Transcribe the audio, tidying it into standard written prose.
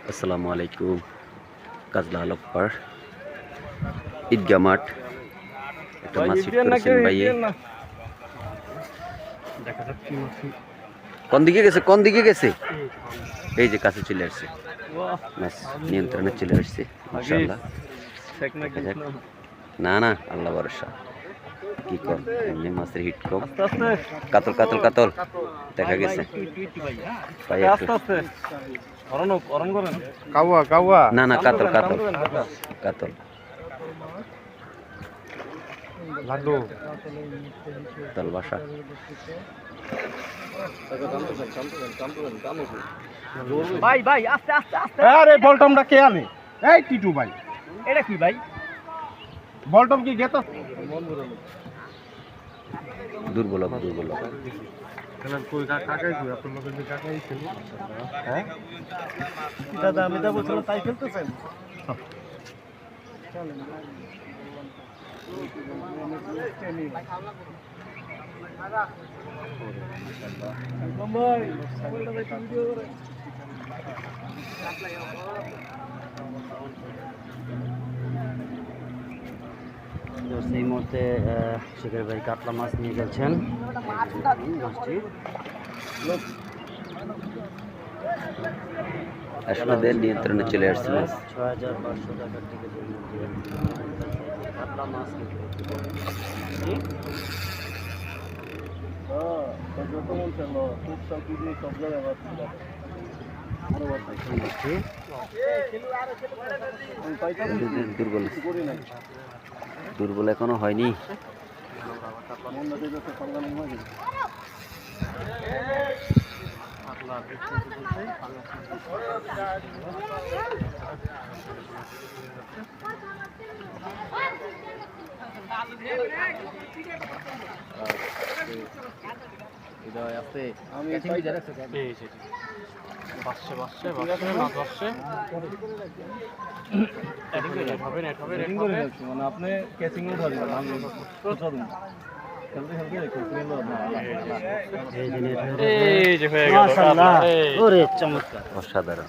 আসসালামু আলাইকুম। কাজলা আলপ্পার ঈদগাহ মাঠ, একটা মাসজিদ করেছেন ভাইয়ে। কোন দিকে গেছে, কোন দিকে গেছে? এই যে কাছে চলে আসছে, মাছ নিয়ন্ত্রণে চলে আসছে ইনশাআল্লাহ। না না, আল্লাহ ভরসা। কি কর, এমনি মাছের হিট কম। কাতল কাতল কাতল দেখা গেছে। না না, কাতল কাতল কাতল কাতল বাসা। ভাই ভাই আস্তে আস্তে আস্তে। আরে বলটমটা কে আনে? এই টিটু ভাই, এটা কি ভাই? বলটম কি গেত? দুর্বল দুর্বল। দাদা আমি যা বলছিলাম তাই খেলতেছেন? এই মুহূর্তে শিখের ভাই কাতলা মাছ নিয়ে গেছেন মাছটি। আসলে নিয়ন্ত্রণে চলে আসছে মাছ। ৬,৫০০ টাকার থেকে কাতলা মাছ দুর্বল দুর্বল এখনো হয়নি। মানে আপনি ক্যাচিং এ ধরেন মাশাআল্লাহ, ওরে চমৎকার, অসাধারণ।